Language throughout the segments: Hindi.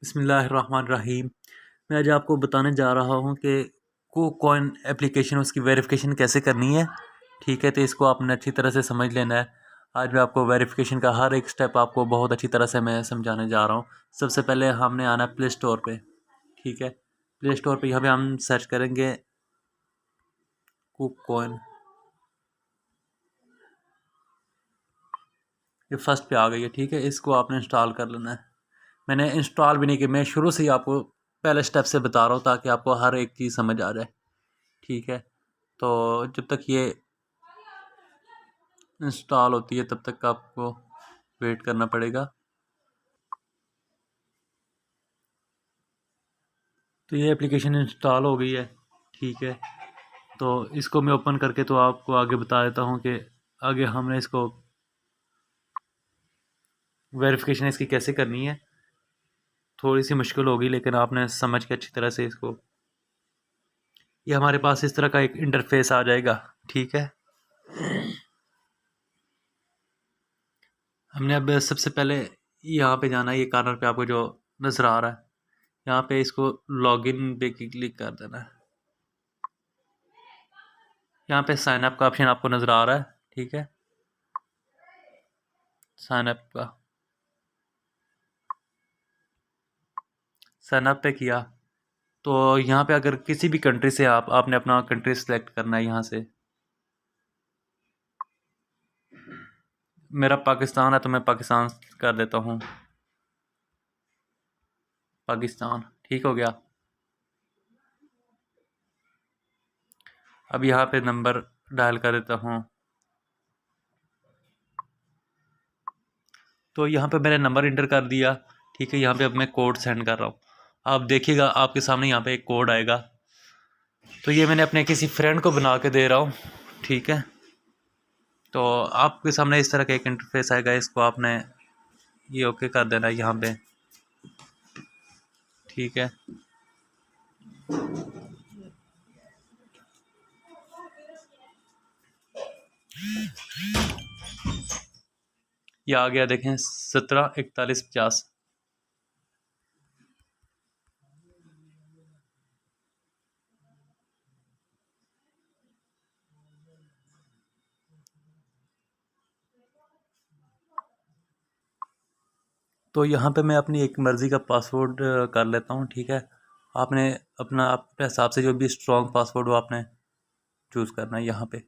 बिस्मिल्लाहिर्रहमानिर्रहीम। मैं आज आपको बताने जा रहा हूँ कि कोकॉइन एप्लीकेशन उसकी वेरिफ़िकेशन कैसे करनी है। ठीक है, तो इसको आपने अच्छी तरह से समझ लेना है। आज मैं आपको वेरिफ़िकेशन का हर एक स्टेप आपको बहुत अच्छी तरह से मैं समझाने जा रहा हूँ। सबसे पहले हमने आना है प्ले स्टोर पे। ठीक है, प्ले स्टोर पे यहाँ पे हम सर्च करेंगे कोकॉइन। ये फर्स्ट पे आ गई है। ठीक है, इसको आपने इंस्टॉल कर लेना है। मैंने इंस्टॉल भी नहीं किया, मैं शुरू से ही आपको पहले स्टेप से बता रहा हूँ ताकि आपको हर एक चीज़ समझ आ जाए। ठीक है, तो जब तक ये इंस्टॉल होती है तब तक आपको वेट करना पड़ेगा। तो ये एप्लीकेशन इंस्टॉल हो गई है। ठीक है, तो इसको मैं ओपन करके तो आपको आगे बता देता हूँ कि आगे हमने इसको वेरिफिकेशन इसकी कैसे करनी है। थोड़ी सी मुश्किल होगी लेकिन आपने समझ के अच्छी तरह से इसको, ये हमारे पास इस तरह का एक इंटरफेस आ जाएगा। ठीक है, हमने अब सबसे पहले यहाँ पे जाना है। ये कॉर्नर पे आपको जो नज़र आ रहा है, यहाँ पे इसको लॉगिन पे क्लिक कर देना है। यहाँ पे साइन अप का ऑप्शन आपको नज़र आ रहा है। ठीक है, साइन अप पे किया तो यहाँ पे अगर किसी भी कंट्री से आपने अपना कंट्री सेलेक्ट करना है। यहाँ से मेरा पाकिस्तान है तो मैं पाकिस्तान कर देता हूँ, पाकिस्तान। ठीक हो गया। अब यहाँ पे नंबर डायल कर देता हूँ। तो यहाँ पे मैंने नंबर इंटर कर दिया। ठीक है, यहाँ पे अब मैं कोड सेंड कर रहा हूँ। आप देखिएगा आपके सामने यहाँ पे एक कोड आएगा। तो ये मैंने अपने किसी फ्रेंड को बना के दे रहा हूँ। ठीक है, तो आपके सामने इस तरह का एक इंटरफेस आएगा। इसको आपने ये ओके कर देना है यहाँ पे। ठीक है, ये आ गया, देखें 174150। तो यहाँ पे मैं अपनी एक मर्ज़ी का पासवर्ड कर लेता हूँ। ठीक है, आपने अपने हिसाब से जो भी स्ट्रॉन्ग पासवर्ड हो आपने चूज़ करना है यहाँ पे।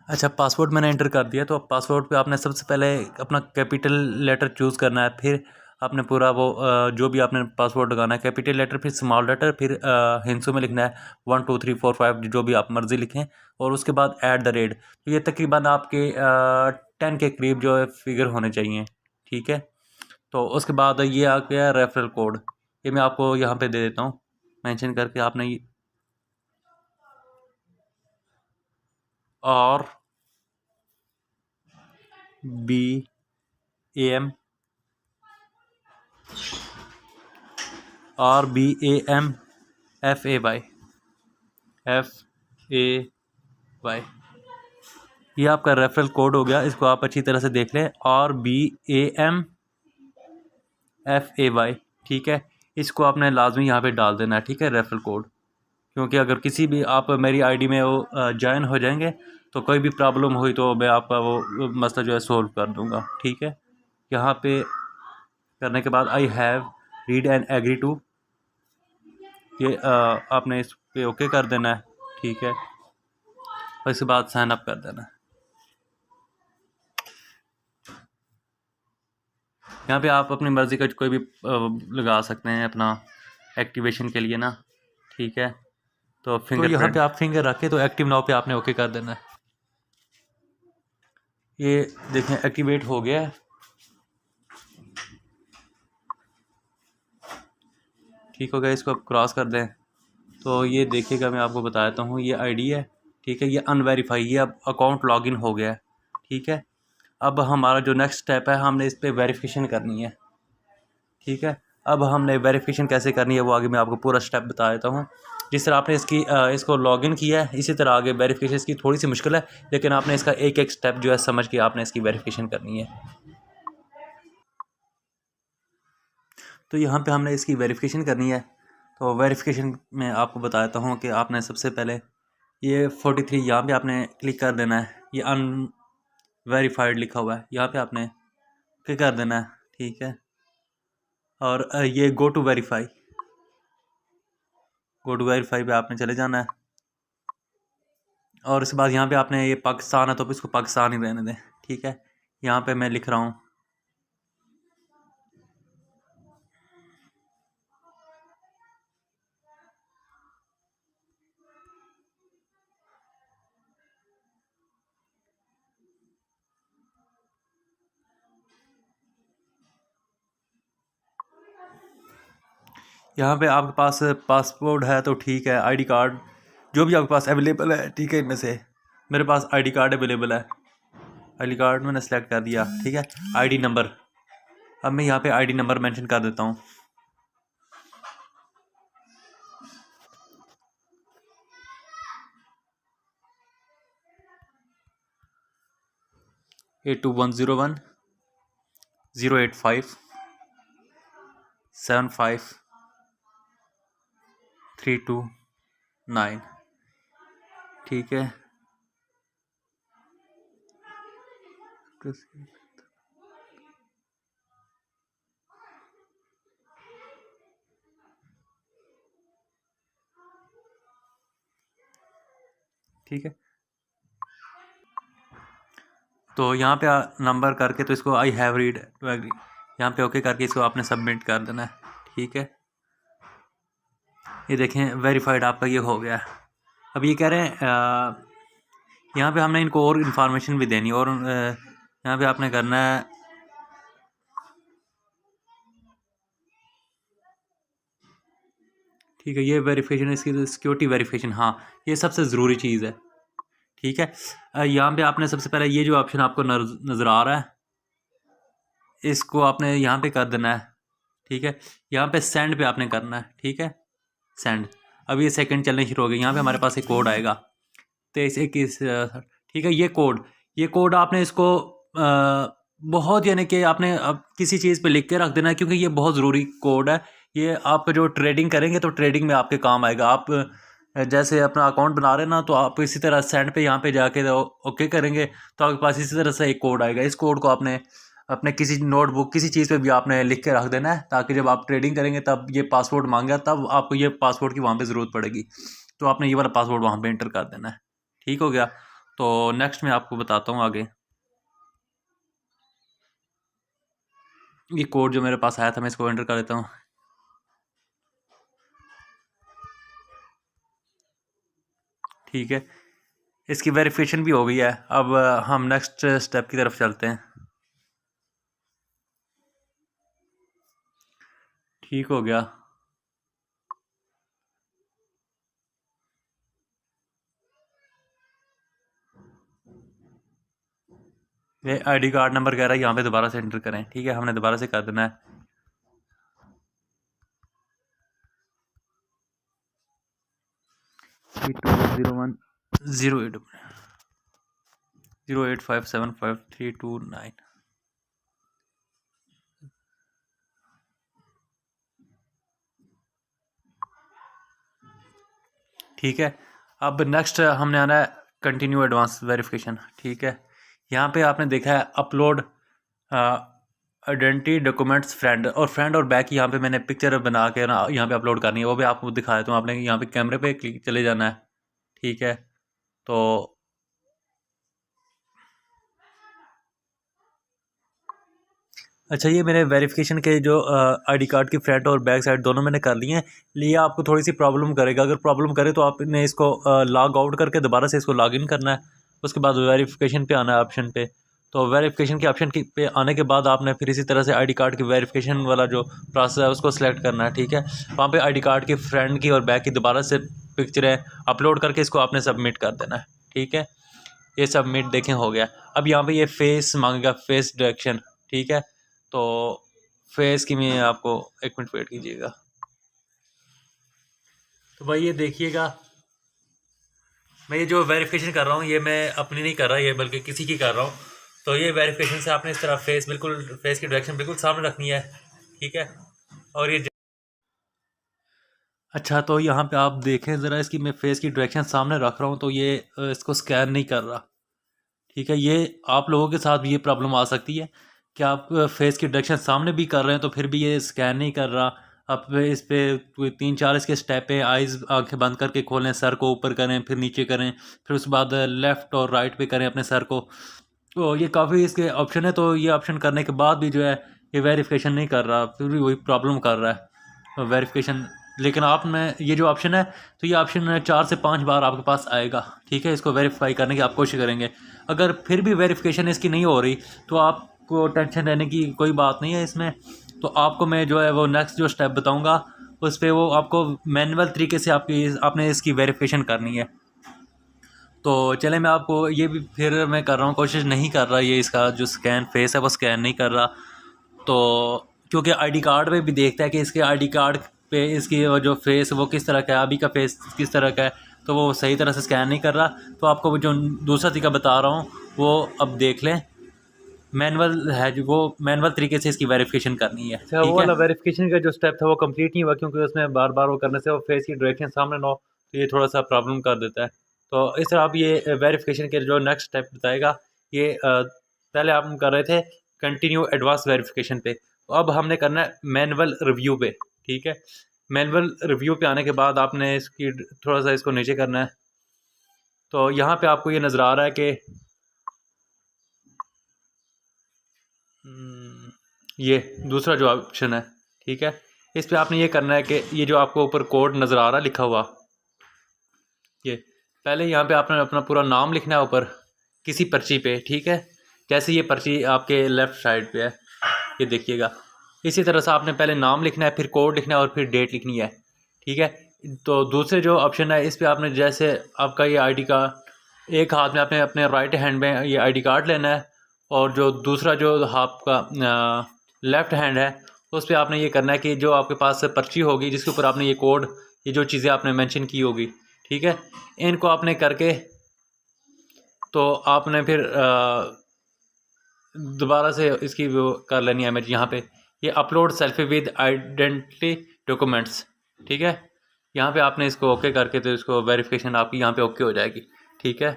अच्छा, पासवर्ड मैंने एंटर कर दिया। तो अब पासवर्ड पे आपने सबसे पहले अपना कैपिटल लेटर चूज़ करना है। फिर आपने पूरा वो जो भी आपने पासवर्ड लगाना है, कैपिटल लेटर, फिर स्मॉल लेटर, फिर हिंसों में लिखना है 1 2 3 4 5, जो भी आप मर्ज़ी लिखें। और उसके बाद @। तो ये तकरीबन आपके 10 के करीब जो है फिगर होने चाहिए। ठीक है, तो उसके बाद ये आ गया रेफरल कोड। ये मैं आपको यहाँ पे दे देता हूँ मेंशन करके। आपने और BAM FAY ये आपका रेफरल कोड हो गया। इसको आप अच्छी तरह से देख लें, RBAMFAY। ठीक है, इसको आपने लाजमी यहाँ पे डाल देना है। ठीक है, रेफरल कोड, क्योंकि अगर किसी भी आप मेरी आईडी में वो ज्वाइन हो जाएंगे तो कोई भी प्रॉब्लम हुई तो मैं आपका वो मसला जो है सोल्व कर दूँगा। ठीक है, यहाँ पे करने के बाद I have read and agree to, ये आपने इस पे ओके कर देना है। ठीक है, और इसके बाद साइन अप कर देना है। यहाँ पे आप अपनी मर्ज़ी का कोई भी लगा सकते हैं अपना एक्टिवेशन के लिए ना। ठीक है, तो यहाँ पे आप फिंगर रख के तो एक्टिव नाउ पे आपने ओके कर देना है। ये देखें एक्टिवेट हो गया है। ठीक हो गया, इसको आप क्रॉस कर दें तो ये देखिएगा, मैं आपको बता देता हूँ। ये आईडी है। ठीक है, ये अनवेरीफाई, ये अब अकाउंट लॉगिन हो गया है। ठीक है, अब हमारा जो नेक्स्ट स्टेप है, हमने इस पर वेरिफिकेशन करनी है। ठीक है, अब हमने वेरिफिकेशन कैसे करनी है वो आगे मैं आपको पूरा स्टेप बता देता हूँ। जिस तरह आपने इसको लॉगिन किया है, इसी तरह आगे वेरिफिकेशन इसकी थोड़ी सी मुश्किल है, लेकिन आपने इसका एक एक स्टेप जो है समझ के आपने इसकी वेरिफिकेशन करनी है। तो यहाँ पे हमने इसकी वेरिफिकेशन करनी है। तो वेरिफिकेशन में आपको बताता हूँ कि आपने सबसे पहले ये 43 यहाँ पे आपने क्लिक कर देना है। ये अनवेरीफाइड लिखा हुआ है, यहाँ पे आपने क्लिक कर देना है, ठीक है। और ये गो टू वेरीफाई पे आपने चले जाना है। और उसके बाद यहाँ पे आपने ये पाकिस्तान है तो इसको पाकिस्तान ही रहने दें, ठीक है। यहाँ पे मैं लिख रहा हूँ यहाँ पे आपके पास पासपोर्ट है तो ठीक है, आईडी कार्ड जो भी आपके पास अवेलेबल है, ठीक है। इनमें से मेरे पास आईडी कार्ड अवेलेबल है, आईडी कार्ड मैंने सेलेक्ट कर दिया, ठीक है। आईडी नंबर, अब मैं यहाँ पे आईडी नंबर मेंशन कर देता हूँ। 8101 085 75 329, ठीक है। ठीक है, तो यहाँ पे नंबर करके तो इसको I have read to agree, यहाँ पे ओके करके इसको आपने सबमिट कर देना है, ठीक है। ये देखें वेरीफाइड आपका ये हो गया। अब ये कह रहे हैं यहाँ पे हमने इनको और इन्फॉर्मेशन भी देनी, और यहाँ पे आपने करना है ठीक है। ये वेरिफिकेशन, इसकी सिक्योरिटी वेरिफिकेशन, हाँ ये सबसे ज़रूरी चीज़ है, ठीक है। यहाँ पे आपने सबसे पहले ये जो ऑप्शन आपको नज़र आ रहा है, इसको आपने यहाँ पे कर देना है, ठीक है। यहाँ पे सेंड पे आपने करना है, ठीक है, सेंड। अब ये सेकंड चलने शुरू हो गए। यहाँ पे हमारे पास एक कोड आएगा 2321, ठीक है। ये कोड आपने इसको बहुत, यानी कि आपने अब किसी चीज़ पे लिख के रख देना है, क्योंकि ये बहुत ज़रूरी कोड है। ये आप जो ट्रेडिंग करेंगे तो ट्रेडिंग में आपके काम आएगा। आप जैसे अपना अकाउंट बना रहे हैं ना, तो आप इसी तरह सेंड पे यहाँ पे जाके ओके करेंगे तो आपके पास इसी तरह से एक कोड आएगा। इस कोड को आपने अपने किसी नोटबुक किसी चीज़ पे भी आपने लिख के रख देना है, ताकि जब आप ट्रेडिंग करेंगे तब ये पासवर्ड मांगेगा, तब आपको ये पासवर्ड की वहाँ पे ज़रूरत पड़ेगी, तो आपने ये वाला पासवर्ड वहाँ पे एंटर कर देना है, ठीक हो गया। तो नेक्स्ट मैं आपको बताता हूँ आगे। ये कोड जो मेरे पास आया था मैं इसको एंटर कर देता हूँ, ठीक है। इसकी वेरिफिकेशन भी हो गई है। अब हम नेक्स्ट स्टेप की तरफ चलते हैं, ठीक हो गया। ये आईडी कार्ड नंबर कह रहा है यहाँ पे दोबारा से एंटर करें, ठीक है। हमने दोबारा से कर देना है, 8201 08575 329, ठीक है। अब नेक्स्ट हमने आना है कंटिन्यू एडवांस वेरिफिकेशन, ठीक है। यहाँ पे आपने देखा है अपलोड आइडेंटिटी डॉक्यूमेंट्स फ्रेंड और बैक, यहाँ पे मैंने पिक्चर बना के ना यहाँ पे अपलोड करनी है, वो भी आपको दिखा देता हूँ। आपने यहाँ पे कैमरे पे क्लिक चले जाना है, ठीक है। तो अच्छा, ये मैंने वेरिफिकेशन के जो आईडी कार्ड की फ्रंट और बैक साइड दोनों मैंने कर लिए हैं। लिए आपको थोड़ी सी प्रॉब्लम करेगा, अगर प्रॉब्लम करे तो आपने इसको लॉग आउट करके दोबारा से इसको लॉग इन करना है। उसके बाद वेरिफिकेशन पे आना है ऑप्शन पे। तो वेरिफिकेशन के ऑप्शन पे आने के बाद आपने फिर इसी तरह से आईडी कार्ड की वेरिफिकेशन वाला जो प्रोसेस है उसको सिलेक्ट करना है, ठीक है। वहाँ पे आईडी कार्ड की फ्रंट की और बैक की दोबारा से पिक्चरें अपलोड करके इसको आपने सबमिट कर देना है, ठीक है। ये सबमिट देखें हो गया। अब यहाँ पे ये फेस मांगेगा, फेस डायरेक्शन, ठीक है। तो फेस की मैं आपको 1 मिनट वेट कीजिएगा। तो भाई ये देखिएगा, मैं ये जो वेरिफिकेशन कर रहा हूँ ये मैं अपनी नहीं कर रहा, ये बल्कि किसी की कर रहा हूँ। तो ये वेरिफिकेशन से आपने इस तरह फेस की डायरेक्शन बिल्कुल सामने रखनी है, ठीक है। और ये अच्छा, तो यहाँ पे आप देखें ज़रा, इसकी मैं फेस की डायरेक्शन सामने रख रहा हूँ तो ये इसको स्कैन नहीं कर रहा। ठीक है, ये आप लोगों के साथ भी ये प्रॉब्लम आ सकती है कि आप फेस की डायरेक्शन सामने भी कर रहे हैं तो फिर भी ये स्कैन नहीं कर रहा। आप इस पे कोई 3-4 इसके स्टेप है, आइज़ आंखें बंद करके खोलें, सर को ऊपर करें, फिर नीचे करें, फिर उसके बाद लेफ़्ट और राइट पे करें अपने सर को। तो ये काफ़ी इसके ऑप्शन है, तो ये ऑप्शन करने के बाद भी जो है ये वेरिफिकेशन नहीं कर रहा, फिर भी वही प्रॉब्लम कर रहा है वेरिफिकेशन। लेकिन आपने ये जो ऑप्शन है, तो ये ऑप्शन 4 से 5 बार आपके पास आएगा। ठीक है, इसको वेरीफाई करने की आप कोशिश करेंगे। अगर फिर भी वेरिफिकेशन इसकी नहीं हो रही तो आपको टेंशन लेने की कोई बात नहीं है इसमें। तो आपको मैं जो है वो नेक्स्ट जो स्टेप बताऊँगा उस पर वो आपको मैनुअल तरीके से आपने इसकी वेरिफिकेशन करनी है। तो चले मैं आपको ये भी फिर मैं कर रहा हूँ, कोशिश नहीं कर रहा, ये इसका जो स्कैन फेस है वो स्कैन नहीं कर रहा। तो क्योंकि आईडी कार्ड पे भी देखता है कि इसके आईडी कार्ड पे इसकी वो जो फेस वो किस तरह का है, अभी का फेस किस तरह का है, तो वो सही तरह से स्कैन नहीं कर रहा। तो आपको वो जो दूसरा तरीका बता रहा हूँ वो अब देख लें, मैनुअल है जो, वो मैनुअल तरीके से इसकी वेरिफिकेशन करनी है। अच्छा, वो वाला वेरिफिकेशन का जो स्टेप था वो कंप्लीट नहीं हुआ क्योंकि उसमें बार बार वो करने से वो फेस की डायरेक्शन सामने ना हो, तो ये थोड़ा सा प्रॉब्लम कर देता है। तो इस तरह आप ये वेरिफिकेशन के जो नेक्स्ट स्टेप बताएगा, ये पहले आप कर रहे थे कंटिन्यू एडवांस वेरिफिकेशन पे, तो अब हमने करना है मैनुअल रिव्यू पे। ठीक है, मैनुअल रिव्यू पे आने के बाद आपने इसकी थोड़ा सा इसको नीचे करना है। तो यहाँ पे आपको ये नज़र आ रहा है कि ये दूसरा जो ऑप्शन है, ठीक है, इस पे आपने ये करना है कि ये जो आपको ऊपर कोड नज़र आ रहा है लिखा हुआ, ये पहले यहाँ पे आपने अपना पूरा नाम लिखना है ऊपर किसी पर्ची पे। ठीक है, जैसे ये पर्ची आपके लेफ़्ट साइड पे है, ये देखिएगा, इसी तरह से आपने पहले नाम लिखना है, फिर कोड लिखना है और फिर डेट लिखनी है। ठीक है, तो दूसरे जो ऑप्शन है इस पर आपने जैसे आपका ये आईडी कार्ड, एक हाथ में आपने अपने राइट हैंड में ये आईडी कार्ड लेना है और जो दूसरा जो आपका लेफ़्ट हैंड है उस पर आपने ये करना है कि जो आपके पास पर्ची होगी जिसके ऊपर आपने ये कोड, ये जो चीज़ें आपने मेंशन की होगी, ठीक है, इनको आपने करके तो आपने फिर दोबारा से इसकी वो कर लेनी है इमेज। यहाँ पे ये upload selfie with identity documents, ठीक है, यहाँ पे आपने इसको ओके करके तो इसको वेरिफिकेशन आपकी यहाँ पे ओके हो जाएगी। ठीक है,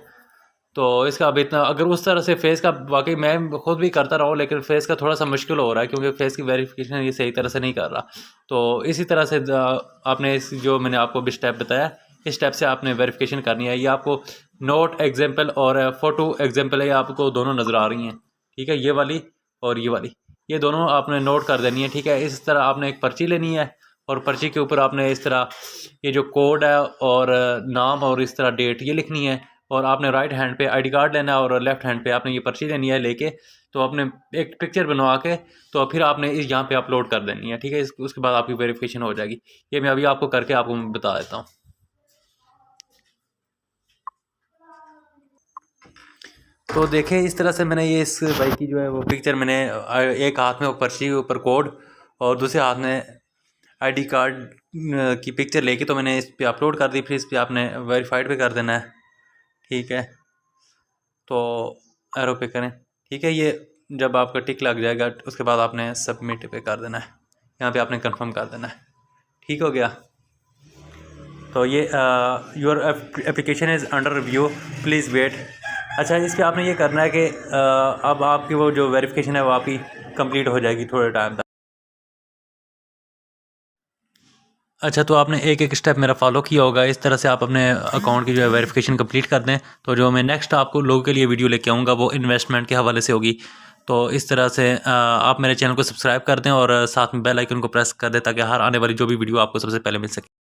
तो इसका अब इतना, अगर उस तरह से फेस का, वाकई मैं खुद भी करता रहा हूँ लेकिन फेस का थोड़ा सा मुश्किल हो रहा है क्योंकि फेस की वेरिफिकेशन ये सही तरह से नहीं कर रहा। तो इसी तरह से आपने इस जो मैंने आपको भी स्टेप बताया, इस स्टेप से आपने वेरिफिकेशन करनी है। ये आपको नोट एग्जाम्पल और फ़ोटो एग्जाम्पल है, आपको दोनों नज़र आ रही हैं। ठीक है, ये वाली और ये वाली, ये दोनों आपने नोट कर देनी है। ठीक है, इस तरह आपने एक पर्ची लेनी है और पर्ची के ऊपर आपने इस तरह ये जो कोड है और नाम और इस तरह डेट ये लिखनी है और आपने राइट हैंड पे आईडी कार्ड लेना है और लेफ़्ट हैंड पे आपने ये पर्ची लेनी है लेके, तो आपने एक पिक्चर बनवा के तो फिर आपने इस यहाँ पे अपलोड कर देनी है। ठीक है, उसके बाद आपकी वेरिफिकेशन हो जाएगी। ये मैं अभी आपको करके आपको बता देता हूँ। तो देखें, इस तरह से मैंने ये इस भाई की जो है वो पिक्चर मैंने एक हाथ में वो पर्ची के ऊपर कोड और दूसरे हाथ में आईडी कार्ड की पिक्चर लेके तो मैंने इस पर अपलोड कर दी। फिर इस पर आपने वेरीफाइड पे कर देना है। ठीक है, तो एरो पे करें। ठीक है, ये जब आपका टिक लग जाएगा उसके बाद आपने सबमिट पे कर देना है, यहाँ पे आपने कंफर्म कर देना है। ठीक हो गया, तो ये your application is under review, please wait. अच्छा, इस पर आपने ये करना है कि अब आपकी वो जो वेरिफिकेशन है वो आपकी कंप्लीट हो जाएगी थोड़े टाइम तक। अच्छा, तो आपने एक एक स्टेप मेरा फॉलो किया होगा। इस तरह से आप अपने अकाउंट की जो है वेरिफिकेशन कंप्लीट कर दें। तो जो मैं नेक्स्ट आपको लोगों के लिए वीडियो लेके आऊँगा वो इन्वेस्टमेंट के हवाले से होगी। तो इस तरह से आप मेरे चैनल को सब्सक्राइब कर दें और साथ में बेल आइकन को प्रेस कर दें ताकि हर आने वाली जो भी वीडियो आपको सबसे पहले मिल सके।